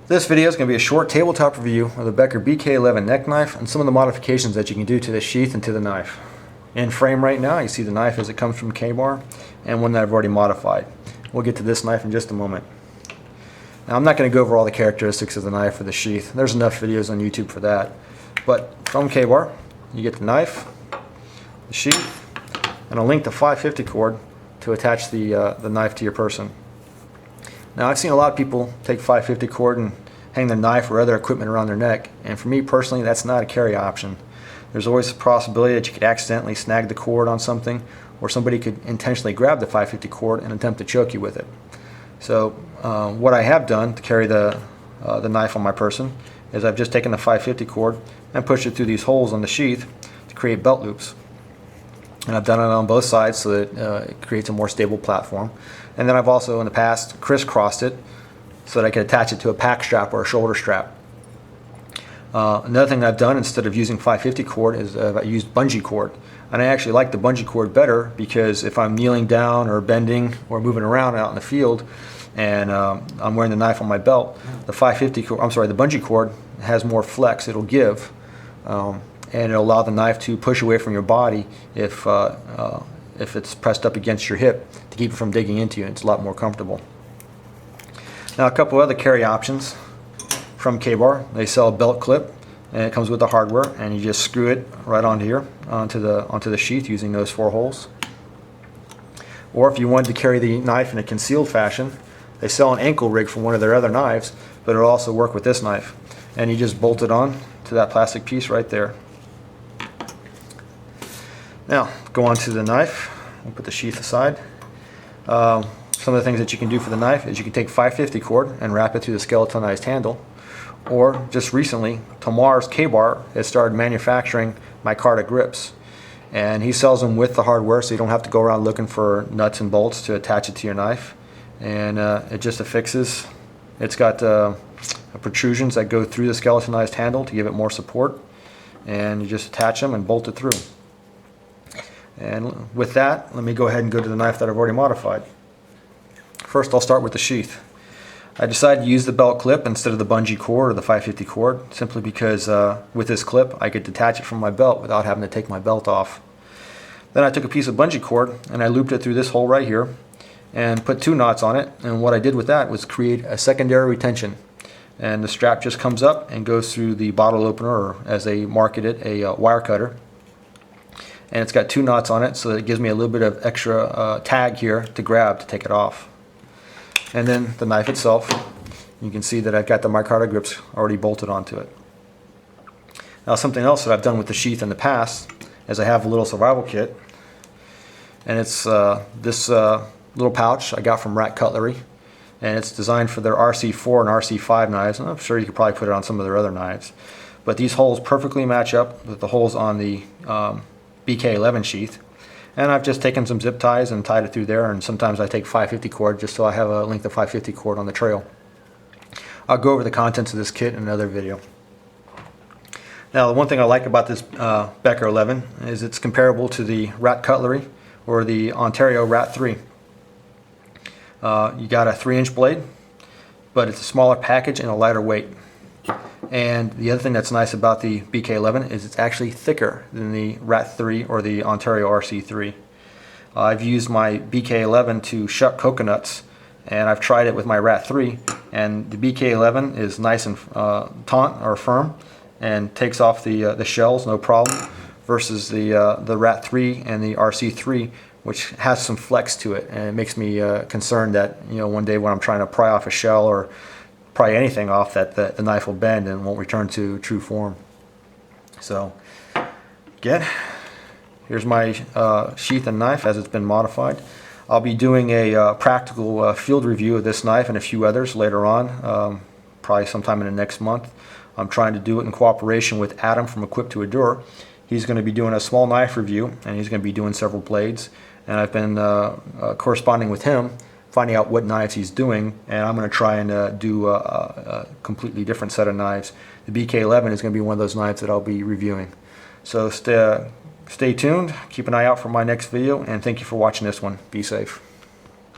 This video is going to be a short tabletop review of the Becker BK11 neck knife and some of the modifications that you can do to the sheath and to the knife. In frame right now, you see the knife as it comes from K-Bar and one that I've already modified. We'll get to this knife in just a moment. Now, I'm not going to go over all the characteristics of the knife or the sheath. There's enough videos on YouTube for that. But from K-Bar, you get the knife, the sheath, and a length of 550 cord to attach the knife to your person. Now, I've seen a lot of people take 550 cord and hang their knife or other equipment around their neck, and for me personally, that's not a carry option. There's always a possibility that you could accidentally snag the cord on something, or somebody could intentionally grab the 550 cord and attempt to choke you with it. So what I have done to carry the knife on my person is I've just taken the 550 cord and pushed it through these holes on the sheath to create belt loops. And I've done it on both sides so that it creates a more stable platform. And then I've also in the past crisscrossed it so that I could attach it to a pack strap or a shoulder strap. Another thing I've done instead of using 550 cord is I used bungee cord. And I actually like the bungee cord better because if I'm kneeling down or bending or moving around out in the field and I'm wearing the knife on my belt, the bungee cord has more flex. It'll give. And it'll allow the knife to push away from your body if it's pressed up against your hip to keep it from digging into you. It's a lot more comfortable. Now, a couple other carry options from K-Bar. They sell a belt clip, and it comes with the hardware, and you just screw it right onto here, onto the sheath using those 4 holes. Or if you wanted to carry the knife in a concealed fashion, they sell an ankle rig from one of their other knives, but it'll also work with this knife. And you just bolt it on to that plastic piece right there. Now, go on to the knife. We'll put the sheath aside. Some of the things that you can do for the knife is you can take 550 cord and wrap it through the skeletonized handle. Or, just recently, Tamar's K-Bar has started manufacturing micarta grips. And he sells them with the hardware, so you don't have to go around looking for nuts and bolts to attach it to your knife. And it just affixes. It's got protrusions that go through the skeletonized handle to give it more support. And you just attach them and bolt it through. And with that, let me go ahead and go to the knife that I've already modified. First, I'll start with the sheath. I decided to use the belt clip instead of the bungee cord or the 550 cord, simply because with this clip, I could detach it from my belt without having to take my belt off. Then I took a piece of bungee cord and I looped it through this hole right here and put 2 knots on it. And what I did with that was create a secondary retention. And the strap just comes up and goes through the bottle opener, or as they market it, a wire cutter. And it's got 2 knots on it, so it gives me a little bit of extra tag here to grab to take it off. And then the knife itself, you can see that I've got the micarta grips already bolted onto it. Now, something else that I've done with the sheath in the past is I have a little survival kit, and it's this little pouch I got from Rat Cutlery, and it's designed for their RC4 and RC5 knives, and I'm sure you could probably put it on some of their other knives. But these holes perfectly match up with the holes on the BK11 sheath, and I've just taken some zip ties and tied it through there, and sometimes I take 550 cord just so I have a length of 550 cord on the trail. I'll go over the contents of this kit in another video. Now, the one thing I like about this Becker 11 is it's comparable to the Rat Cutlery or the Ontario Rat 3. You got a 3-inch blade, but it's a smaller package and a lighter weight. And the other thing that's nice about the BK11 is it's actually thicker than the Rat 3 or the Ontario RC3. I've used my BK11 to shuck coconuts, and I've tried it with my Rat 3, and the BK11 is nice and taut or firm and takes off the shells no problem, versus the Rat 3 and the RC3, which has some flex to it, and it makes me concerned that one day when I'm trying to pry off a shell or pry anything off, that the knife will bend and won't return to true form. So again, here's my sheath and knife as it's been modified. I'll be doing a practical field review of this knife and a few others later on, probably sometime in the next month. I'm trying to do it in cooperation with Adam from Equip to Endure. He's going to be doing a small knife review, and he's going to be doing several blades, and I've been corresponding with him, finding out what knives he's doing, and I'm going to try and do a completely different set of knives. The BK11 is going to be one of those knives that I'll be reviewing. So stay tuned, keep an eye out for my next video, and thank you for watching this one. Be safe.